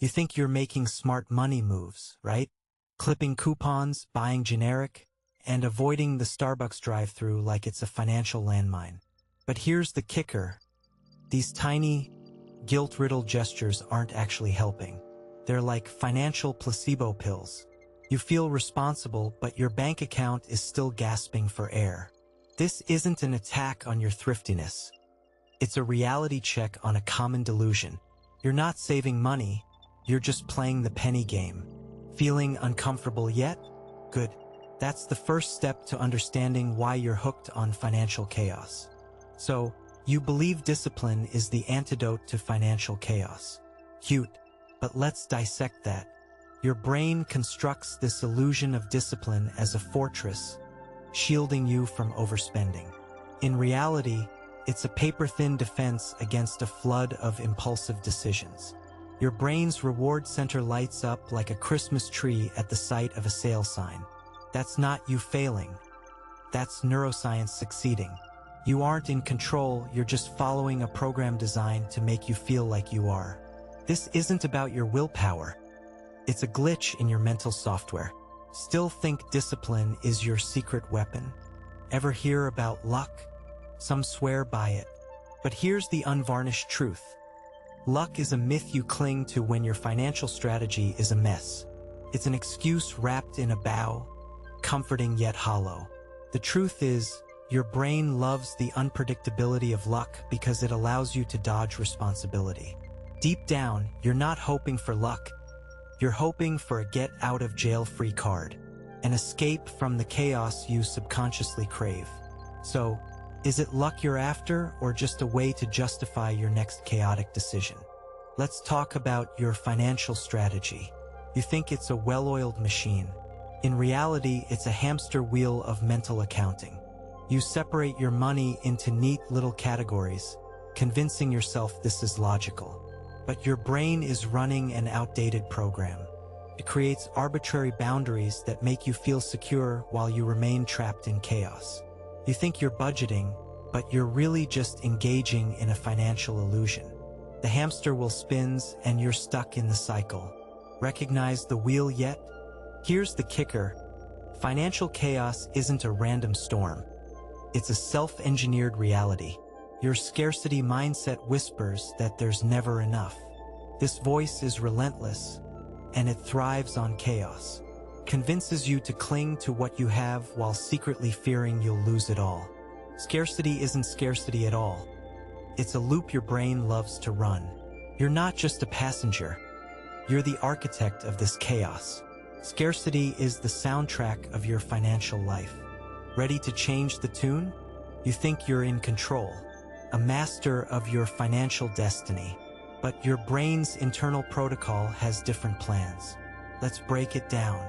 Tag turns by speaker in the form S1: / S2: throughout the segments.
S1: You think you're making smart money moves, right? Clipping coupons, buying generic, and avoiding the Starbucks drive-thru like it's a financial landmine. But here's the kicker. These tiny, guilt-riddled gestures aren't actually helping. They're like financial placebo pills. You feel responsible, but your bank account is still gasping for air. This isn't an attack on your thriftiness. It's a reality check on a common delusion. You're not saving money, you're just playing the penny game. Feeling uncomfortable yet? Good. That's the first step to understanding why you're hooked on financial chaos. So, you believe discipline is the antidote to financial chaos. Cute, but let's dissect that. Your brain constructs this illusion of discipline as a fortress, shielding you from overspending. In reality, it's a paper-thin defense against a flood of impulsive decisions. Your brain's reward center lights up like a Christmas tree at the sight of a sale sign. That's not you failing. That's neuroscience succeeding. You aren't in control, you're just following a program designed to make you feel like you are. This isn't about your willpower. It's a glitch in your mental software. Still think discipline is your secret weapon? Ever hear about luck? Some swear by it. But here's the unvarnished truth. Luck is a myth you cling to when your financial strategy is a mess. It's an excuse wrapped in a bow, comforting yet hollow. The truth is, your brain loves the unpredictability of luck because it allows you to dodge responsibility. Deep down, you're not hoping for luck. You're hoping for a get-out-of-jail-free card, an escape from the chaos you subconsciously crave. So, is it luck you're after, or just a way to justify your next chaotic decision? Let's talk about your financial strategy. You think it's a well-oiled machine. In reality, it's a hamster wheel of mental accounting. You separate your money into neat little categories, convincing yourself this is logical. But your brain is running an outdated program. It creates arbitrary boundaries that make you feel secure while you remain trapped in chaos. You think you're budgeting, but you're really just engaging in a financial illusion. The hamster wheel spins and you're stuck in the cycle. Recognize the wheel yet? Here's the kicker. Financial chaos isn't a random storm. It's a self-engineered reality. Your scarcity mindset whispers that there's never enough. This voice is relentless, and it thrives on chaos. Convinces you to cling to what you have while secretly fearing you'll lose it all. Scarcity isn't scarcity at all. It's a loop your brain loves to run. You're not just a passenger. You're the architect of this chaos. Scarcity is the soundtrack of your financial life. Ready to change the tune? You think you're in control, a master of your financial destiny. But your brain's internal protocol has different plans. Let's break it down.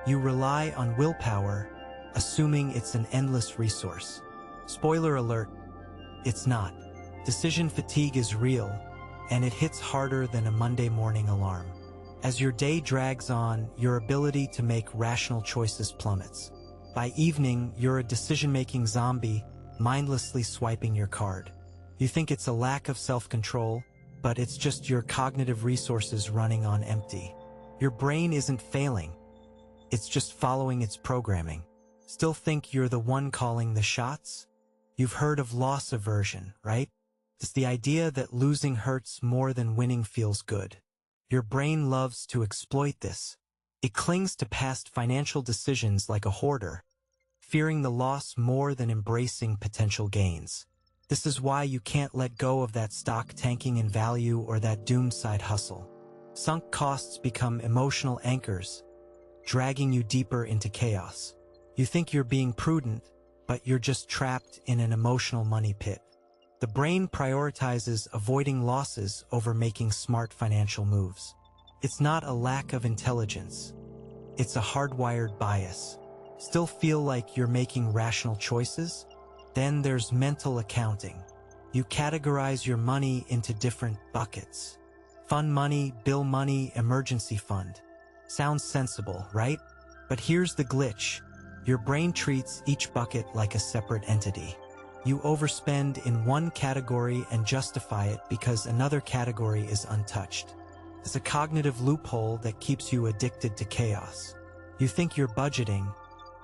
S1: You rely on willpower, assuming it's an endless resource. Spoiler alert, it's not. Decision fatigue is real, and it hits harder than a Monday morning alarm. As your day drags on, your ability to make rational choices plummets. By evening, you're a decision-making zombie, mindlessly swiping your card. You think it's a lack of self-control, but it's just your cognitive resources running on empty. Your brain isn't failing. It's just following its programming. Still think you're the one calling the shots? You've heard of loss aversion, right? It's the idea that losing hurts more than winning feels good. Your brain loves to exploit this. It clings to past financial decisions like a hoarder, fearing the loss more than embracing potential gains. This is why you can't let go of that stock tanking in value or that doomed side hustle. Sunk costs become emotional anchors, dragging you deeper into chaos. You think you're being prudent, but you're just trapped in an emotional money pit. The brain prioritizes avoiding losses over making smart financial moves. It's not a lack of intelligence. It's a hardwired bias. Still feel like you're making rational choices? Then there's mental accounting. You categorize your money into different buckets. Fun money, bill money, emergency fund. Sounds sensible, right? But here's the glitch. Your brain treats each bucket like a separate entity. You overspend in one category and justify it because another category is untouched. is a cognitive loophole that keeps you addicted to chaos. You think you're budgeting,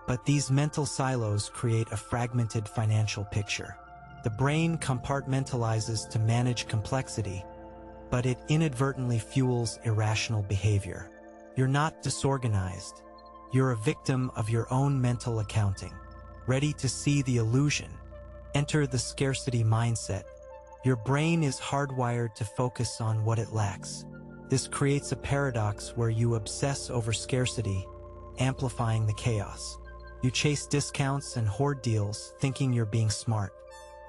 S1: but these mental silos create a fragmented financial picture. The brain compartmentalizes to manage complexity, but it inadvertently fuels irrational behavior. You're not disorganized. You're a victim of your own mental accounting. Ready to see the illusion? Enter the scarcity mindset. Your brain is hardwired to focus on what it lacks. This creates a paradox where you obsess over scarcity, amplifying the chaos. You chase discounts and hoard deals, thinking you're being smart.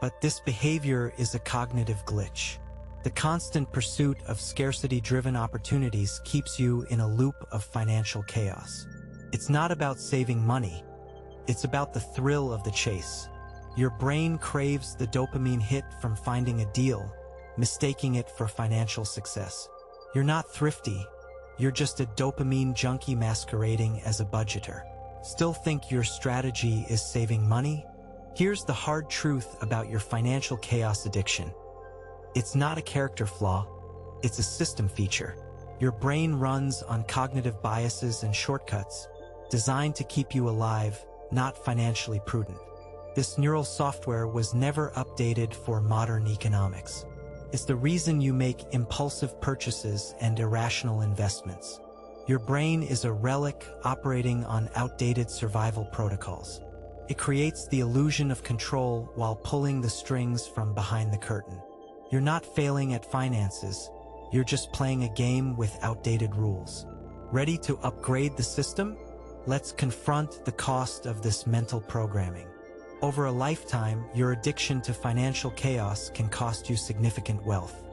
S1: But this behavior is a cognitive glitch. The constant pursuit of scarcity-driven opportunities keeps you in a loop of financial chaos. It's not about saving money. It's about the thrill of the chase. Your brain craves the dopamine hit from finding a deal, mistaking it for financial success. You're not thrifty. You're just a dopamine junkie masquerading as a budgeter. Still think your strategy is saving money? Here's the hard truth about your financial chaos addiction. It's not a character flaw, it's a system feature. Your brain runs on cognitive biases and shortcuts, designed to keep you alive, not financially prudent. This neural software was never updated for modern economics. It's the reason you make impulsive purchases and irrational investments. Your brain is a relic operating on outdated survival protocols. It creates the illusion of control while pulling the strings from behind the curtain. You're not failing at finances, you're just playing a game with outdated rules. Ready to upgrade the system? Let's confront the cost of this mental programming. Over a lifetime, your addiction to financial chaos can cost you significant wealth.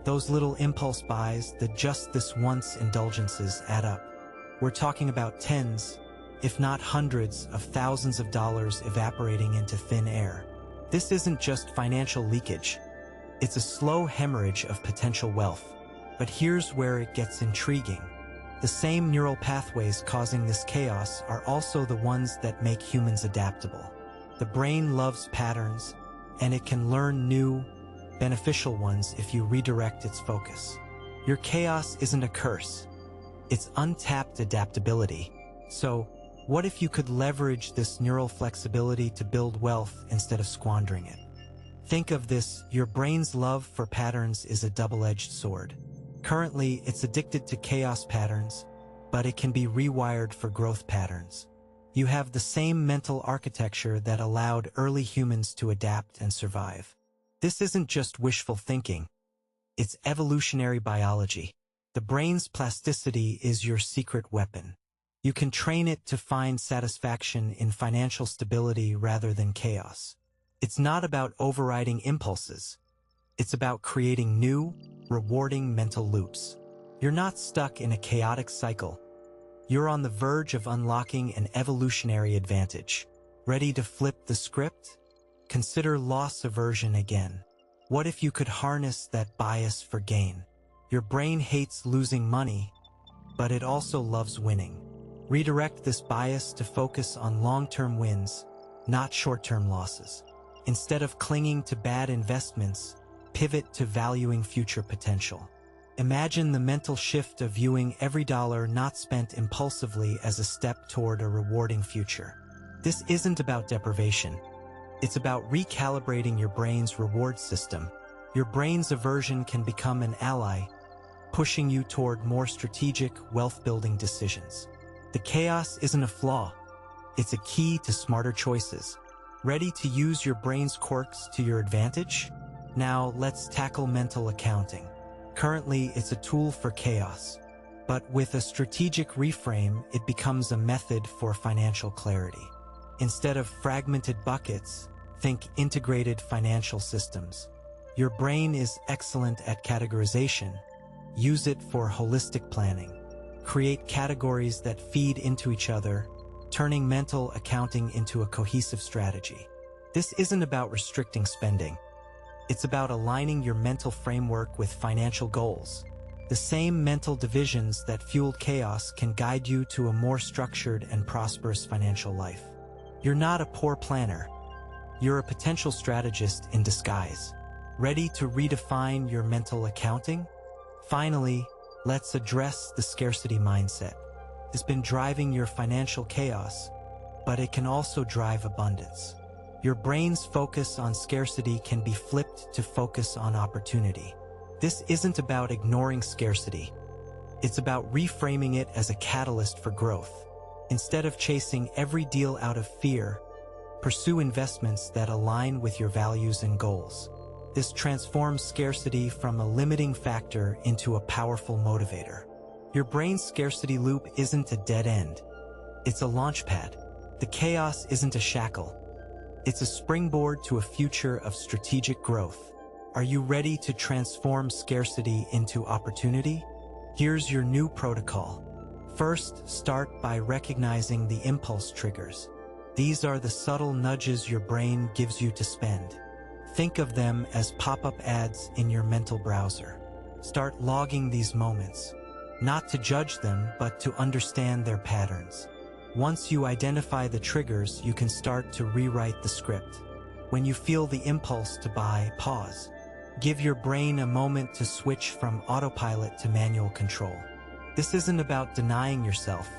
S1: Those little impulse buys, the just this once indulgences, add up. We're talking about tens, if not hundreds of thousands of dollars evaporating into thin air. This isn't just financial leakage. It's a slow hemorrhage of potential wealth. But here's where it gets intriguing. The same neural pathways causing this chaos are also the ones that make humans adaptable. The brain loves patterns, and it can learn new, beneficial ones if you redirect its focus. Your chaos isn't a curse. It's untapped adaptability. So, what if you could leverage this neural flexibility to build wealth instead of squandering it? Think of this, your brain's love for patterns is a double-edged sword. Currently, it's addicted to chaos patterns, but it can be rewired for growth patterns. You have the same mental architecture that allowed early humans to adapt and survive. This isn't just wishful thinking. It's evolutionary biology. The brain's plasticity is your secret weapon. You can train it to find satisfaction in financial stability rather than chaos. It's not about overriding impulses. It's about creating new, rewarding mental loops. You're not stuck in a chaotic cycle. You're on the verge of unlocking an evolutionary advantage. Ready to flip the script? Consider loss aversion again. What if you could harness that bias for gain? Your brain hates losing money, but it also loves winning. Redirect this bias to focus on long-term wins, not short-term losses. Instead of clinging to bad investments, pivot to valuing future potential. Imagine the mental shift of viewing every dollar not spent impulsively as a step toward a rewarding future. This isn't about deprivation. It's about recalibrating your brain's reward system. Your brain's aversion can become an ally, pushing you toward more strategic, wealth-building decisions. The chaos isn't a flaw. It's a key to smarter choices. Ready to use your brain's quirks to your advantage? Now, let's tackle mental accounting. Currently, it's a tool for chaos. But with a strategic reframe, it becomes a method for financial clarity. Instead of fragmented buckets, think integrated financial systems. Your brain is excellent at categorization. Use it for holistic planning. Create categories that feed into each other, turning mental accounting into a cohesive strategy. This isn't about restricting spending. It's about aligning your mental framework with financial goals. The same mental divisions that fueled chaos can guide you to a more structured and prosperous financial life. You're not a poor planner. You're a potential strategist in disguise. Ready to redefine your mental accounting? Finally, Let's address the scarcity mindset. It's been driving your financial chaos, but it can also drive abundance. Your brain's focus on scarcity can be flipped to focus on opportunity. This isn't about ignoring scarcity. It's about reframing it as a catalyst for growth. Instead of chasing every deal out of fear, pursue investments that align with your values and goals. This transforms scarcity from a limiting factor into a powerful motivator. Your brain's scarcity loop isn't a dead end. It's a launchpad. The chaos isn't a shackle. It's a springboard to a future of strategic growth. Are you ready to transform scarcity into opportunity? Here's your new protocol. First, start by recognizing the impulse triggers. These are the subtle nudges your brain gives you to spend. Think of them as pop-up ads in your mental browser. Start logging these moments, not to judge them, but to understand their patterns. Once you identify the triggers, you can start to rewrite the script. When you feel the impulse to buy, pause. Give your brain a moment to switch from autopilot to manual control. This isn't about denying yourself.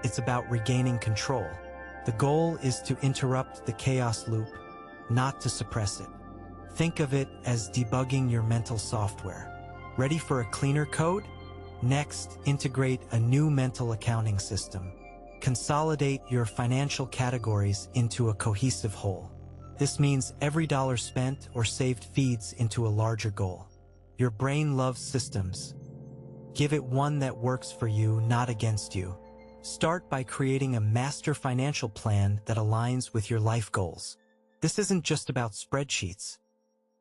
S1: It's about regaining control. The goal is to interrupt the chaos loop, not to suppress it. Think of it as debugging your mental software. Ready for a cleaner code? Next, integrate a new mental accounting system. Consolidate your financial categories into a cohesive whole. This means every dollar spent or saved feeds into a larger goal. Your brain loves systems. Give it one that works for you, not against you. Start by creating a master financial plan that aligns with your life goals. This isn't just about spreadsheets.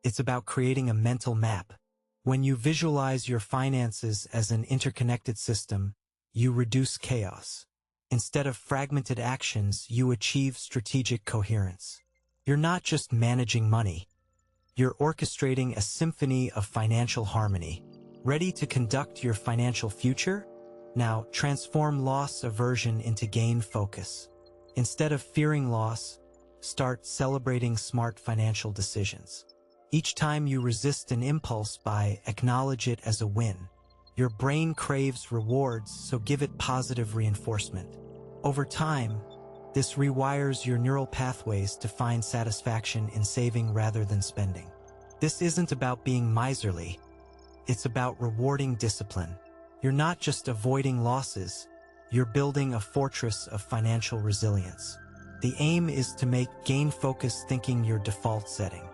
S1: It's about creating a mental map. When you visualize your finances as an interconnected system, you reduce chaos. Instead of fragmented actions, you achieve strategic coherence. You're not just managing money. You're orchestrating a symphony of financial harmony. Ready to conduct your financial future? Now, transform loss aversion into gain focus. Instead of fearing loss, start celebrating smart financial decisions. Each time you resist an impulse acknowledge it as a win. Your brain craves rewards, so give it positive reinforcement. Over time, this rewires your neural pathways to find satisfaction in saving rather than spending. This isn't about being miserly. It's about rewarding discipline. You're not just avoiding losses, you're building a fortress of financial resilience. The aim is to make gain-focused thinking your default setting.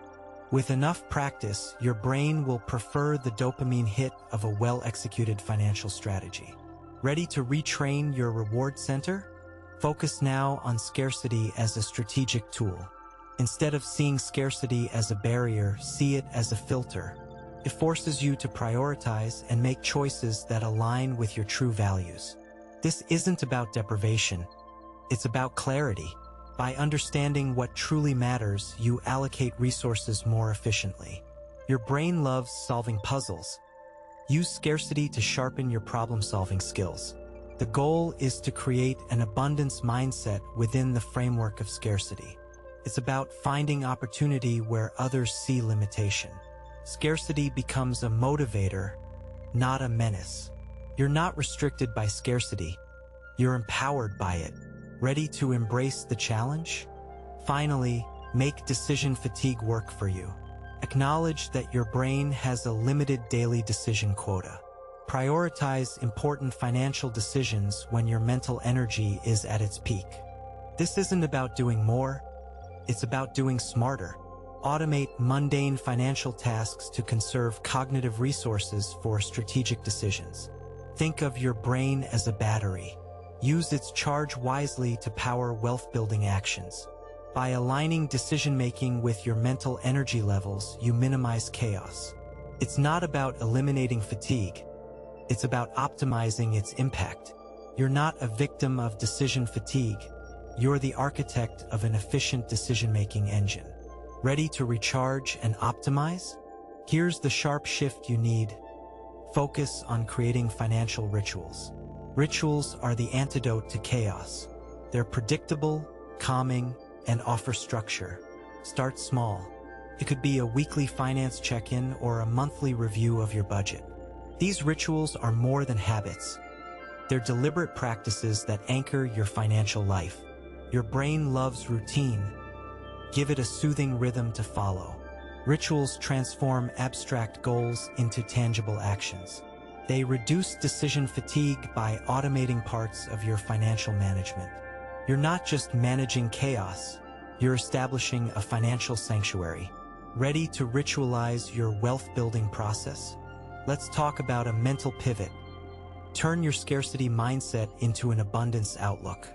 S1: With enough practice, your brain will prefer the dopamine hit of a well-executed financial strategy. Ready to retrain your reward center? Focus now on scarcity as a strategic tool. Instead of seeing scarcity as a barrier, see it as a filter. It forces you to prioritize and make choices that align with your true values. This isn't about deprivation. It's about clarity. By understanding what truly matters, you allocate resources more efficiently. Your brain loves solving puzzles. Use scarcity to sharpen your problem-solving skills. The goal is to create an abundance mindset within the framework of scarcity. It's about finding opportunity where others see limitation. Scarcity becomes a motivator, not a menace. You're not restricted by scarcity. You're empowered by it. Ready to embrace the challenge? Finally, make decision fatigue work for you. Acknowledge that your brain has a limited daily decision quota. Prioritize important financial decisions when your mental energy is at its peak. This isn't about doing more, it's about doing smarter. Automate mundane financial tasks to conserve cognitive resources for strategic decisions. Think of your brain as a battery. Use its charge wisely to power wealth-building actions. By aligning decision-making with your mental energy levels, you minimize chaos. It's not about eliminating fatigue. It's about optimizing its impact. You're not a victim of decision fatigue. You're the architect of an efficient decision-making engine. Ready to recharge and optimize? Here's the sharp shift you need. Focus on creating financial rituals. Rituals are the antidote to chaos. They're predictable, calming, and offer structure. Start small. It could be a weekly finance check-in or a monthly review of your budget. These rituals are more than habits. They're deliberate practices that anchor your financial life. Your brain loves routine. Give it a soothing rhythm to follow. Rituals transform abstract goals into tangible actions. They reduce decision fatigue by automating parts of your financial management. You're not just managing chaos, you're establishing a financial sanctuary. Ready to ritualize your wealth-building process? Let's talk about a mental pivot. Turn your scarcity mindset into an abundance outlook.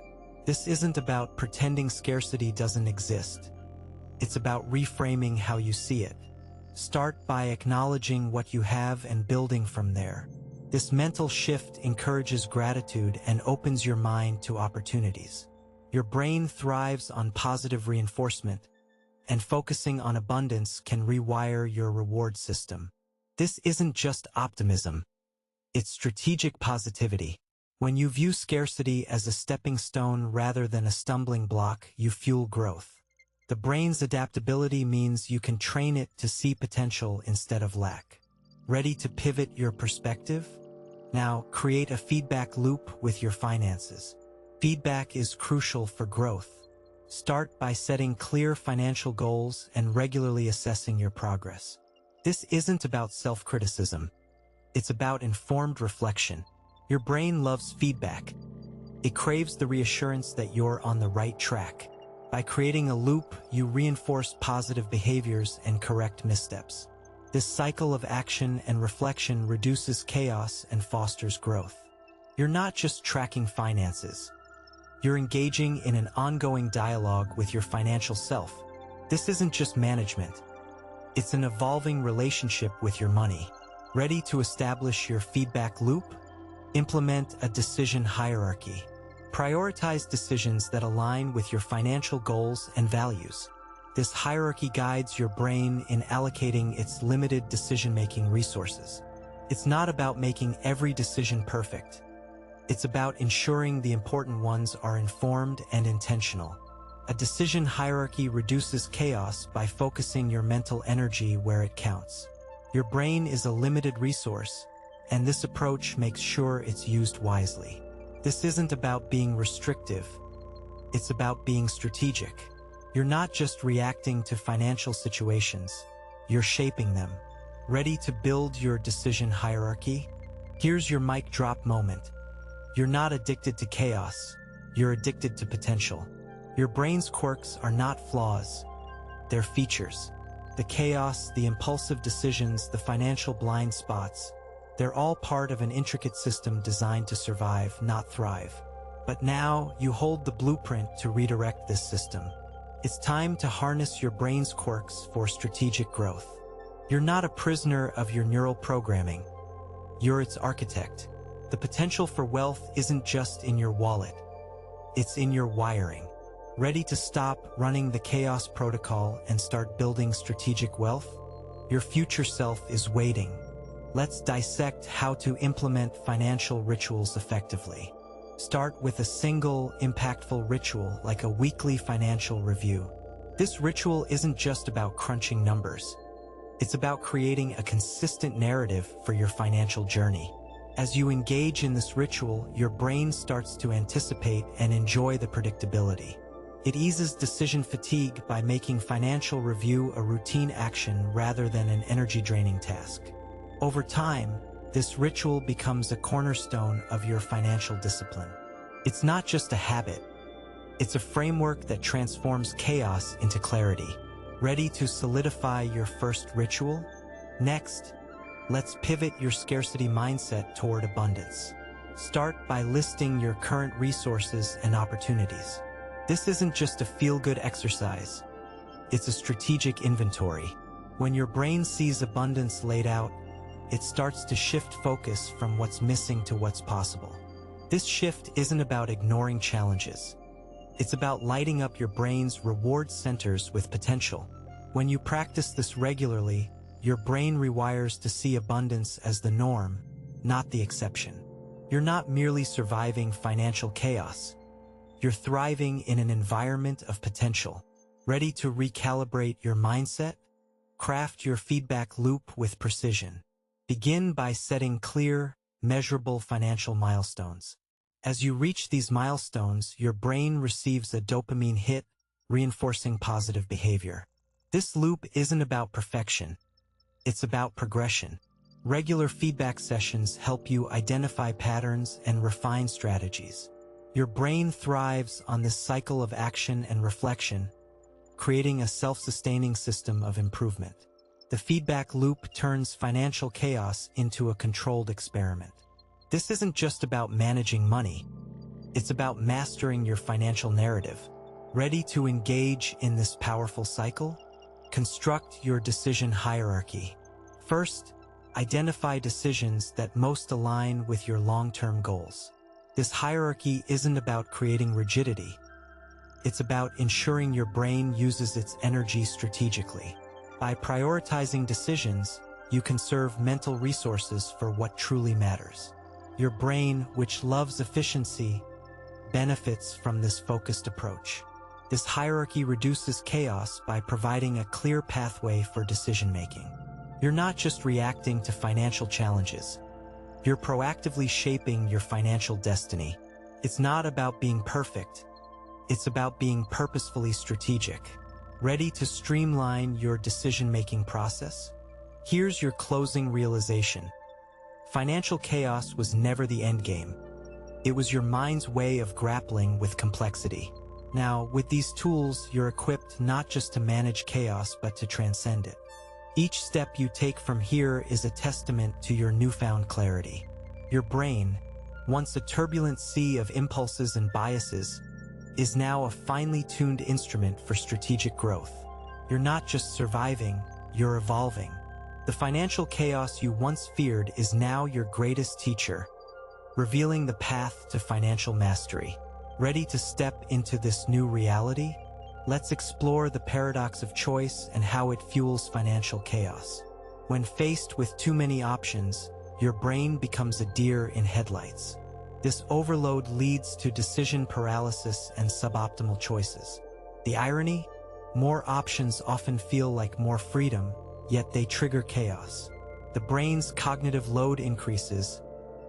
S1: This isn't about pretending scarcity doesn't exist. It's about reframing how you see it. Start by acknowledging what you have and building from there. This mental shift encourages gratitude and opens your mind to opportunities. Your brain thrives on positive reinforcement, and focusing on abundance can rewire your reward system. This isn't just optimism. It's strategic positivity. When you view scarcity as a stepping stone rather than a stumbling block, you fuel growth. The brain's adaptability means you can train it to see potential instead of lack. Ready to pivot your perspective? Now, create a feedback loop with your finances. Feedback is crucial for growth. Start by setting clear financial goals and regularly assessing your progress. This isn't about self-criticism. It's about informed reflection. Your brain loves feedback. It craves the reassurance that you're on the right track. By creating a loop, you reinforce positive behaviors and correct missteps. This cycle of action and reflection reduces chaos and fosters growth. You're not just tracking finances. You're engaging in an ongoing dialogue with your financial self. This isn't just management. It's an evolving relationship with your money. Ready to establish your feedback loop? Implement a decision hierarchy. Prioritize decisions that align with your financial goals and values. This hierarchy guides your brain in allocating its limited decision-making resources. It's not about making every decision perfect. It's about ensuring the important ones are informed and intentional. A decision hierarchy reduces chaos by focusing your mental energy where it counts. Your brain is a limited resource, and this approach makes sure it's used wisely. This isn't about being restrictive. It's about being strategic. You're not just reacting to financial situations. You're shaping them. Ready to build your decision hierarchy? Here's your mic drop moment. You're not addicted to chaos. You're addicted to potential. Your brain's quirks are not flaws. They're features. The chaos, the impulsive decisions, the financial blind spots, they're all part of an intricate system designed to survive, not thrive. But now, you hold the blueprint to redirect this system. It's time to harness your brain's quirks for strategic growth. You're not a prisoner of your neural programming. You're its architect. The potential for wealth isn't just in your wallet. It's in your wiring. Ready to stop running the chaos protocol and start building strategic wealth? Your future self is waiting. Let's dissect how to implement financial rituals effectively. Start with a single, impactful ritual like a weekly financial review. This ritual isn't just about crunching numbers. It's about creating a consistent narrative for your financial journey. As you engage in this ritual, your brain starts to anticipate and enjoy the predictability. It eases decision fatigue by making financial review a routine action rather than an energy-draining task. Over time, this ritual becomes a cornerstone of your financial discipline. It's not just a habit. It's a framework that transforms chaos into clarity. Ready to solidify your first ritual? Next, let's pivot your scarcity mindset toward abundance. Start by listing your current resources and opportunities. This isn't just a feel-good exercise. It's a strategic inventory. When your brain sees abundance laid out, it starts to shift focus from what's missing to what's possible. This shift isn't about ignoring challenges. It's about lighting up your brain's reward centers with potential. When you practice this regularly, your brain rewires to see abundance as the norm, not the exception. You're not merely surviving financial chaos. You're thriving in an environment of potential. Ready to recalibrate your mindset? Craft your feedback loop with precision. Begin by setting clear, measurable financial milestones. As you reach these milestones, your brain receives a dopamine hit, reinforcing positive behavior. This loop isn't about perfection. It's about progression. Regular feedback sessions help you identify patterns and refine strategies. Your brain thrives on this cycle of action and reflection, creating a self-sustaining system of improvement. The feedback loop turns financial chaos into a controlled experiment. This isn't just about managing money. It's about mastering your financial narrative. Ready to engage in this powerful cycle? Construct your decision hierarchy. First, identify decisions that most align with your long-term goals. This hierarchy isn't about creating rigidity. It's about ensuring your brain uses its energy strategically. By prioritizing decisions, you conserve mental resources for what truly matters. Your brain, which loves efficiency, benefits from this focused approach. This hierarchy reduces chaos by providing a clear pathway for decision-making. You're not just reacting to financial challenges. You're proactively shaping your financial destiny. It's not about being perfect. It's about being purposefully strategic. Ready to streamline your decision-making process? Here's your closing realization. Financial chaos was never the end game. It was your mind's way of grappling with complexity. Now, with these tools, you're equipped not just to manage chaos, but to transcend it. Each step you take from here is a testament to your newfound clarity. Your brain, once a turbulent sea of impulses and biases, is now a finely tuned instrument for strategic growth. You're not just surviving, you're evolving. The financial chaos you once feared is now your greatest teacher, revealing the path to financial mastery. Ready to step into this new reality? Let's explore the paradox of choice and how it fuels financial chaos. When faced with too many options, your brain becomes a deer in headlights. This overload leads to decision paralysis and suboptimal choices. The irony? More options often feel like more freedom, yet they trigger chaos. The brain's cognitive load increases,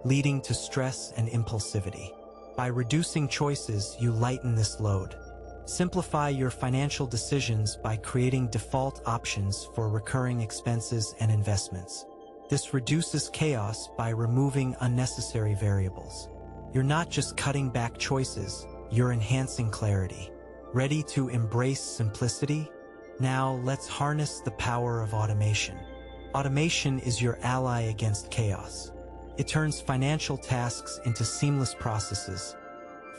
S1: leading to stress and impulsivity. By reducing choices, you lighten this load. Simplify your financial decisions by creating default options for recurring expenses and investments. This reduces chaos by removing unnecessary variables. You're not just cutting back choices, you're enhancing clarity. Ready to embrace simplicity? Now let's harness the power of automation. Automation is your ally against chaos. It turns financial tasks into seamless processes,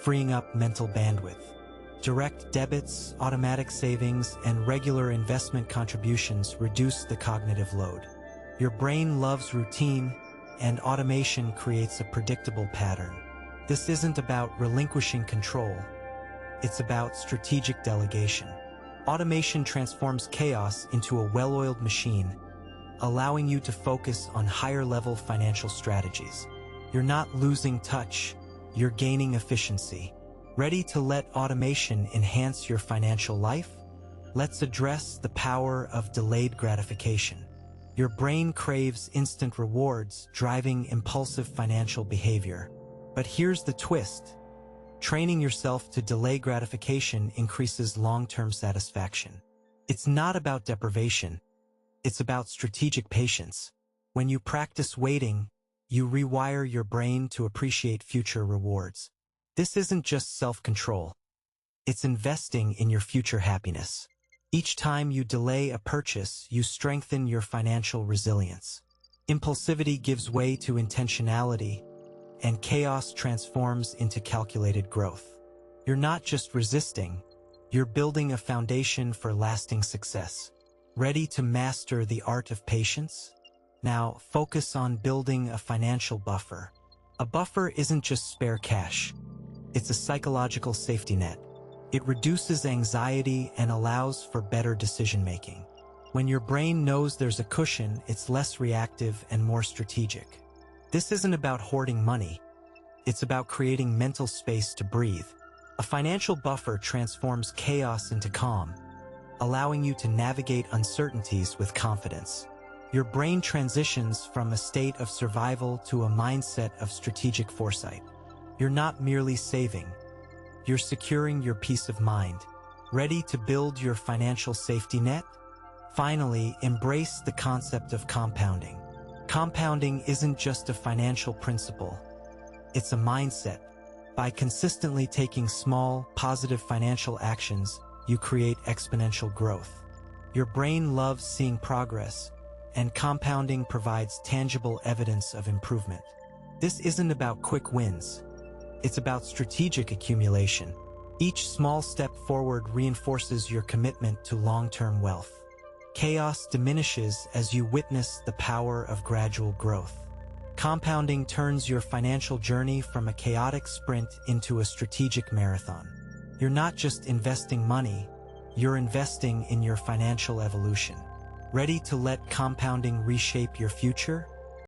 S1: freeing up mental bandwidth. Direct debits, automatic savings, and regular investment contributions reduce the cognitive load. Your brain loves routine, and automation creates a predictable pattern. This isn't about relinquishing control. It's about strategic delegation. Automation transforms chaos into a well-oiled machine, allowing you to focus on higher-level financial strategies. You're not losing touch, you're gaining efficiency. Ready to let automation enhance your financial life? Let's address the power of delayed gratification. Your brain craves instant rewards, driving impulsive financial behavior. But here's the twist. Training yourself to delay gratification increases long-term satisfaction. It's not about deprivation. It's about strategic patience. When you practice waiting, you rewire your brain to appreciate future rewards. This isn't just self-control. It's investing in your future happiness. Each time you delay a purchase, you strengthen your financial resilience. Impulsivity gives way to intentionality, and chaos transforms into calculated growth. You're not just resisting, you're building a foundation for lasting success. Ready to master the art of patience? Now, focus on building a financial buffer. A buffer isn't just spare cash. It's a psychological safety net. It reduces anxiety and allows for better decision-making. When your brain knows there's a cushion, it's less reactive and more strategic. This isn't about hoarding money. It's about creating mental space to breathe. A financial buffer transforms chaos into calm, allowing you to navigate uncertainties with confidence. Your brain transitions from a state of survival to a mindset of strategic foresight. You're not merely saving, you're securing your peace of mind. Ready to build your financial safety net? Finally, embrace the concept of compounding. Compounding isn't just a financial principle, it's a mindset. By consistently taking small, positive financial actions, you create exponential growth. Your brain loves seeing progress, and compounding provides tangible evidence of improvement. This isn't about quick wins. It's about strategic accumulation. Each small step forward reinforces your commitment to long-term wealth. Chaos diminishes as you witness the power of gradual growth. Compounding turns your financial journey from a chaotic sprint into a strategic marathon. You're not just investing money, you're investing in your financial evolution. Ready to let compounding reshape your future?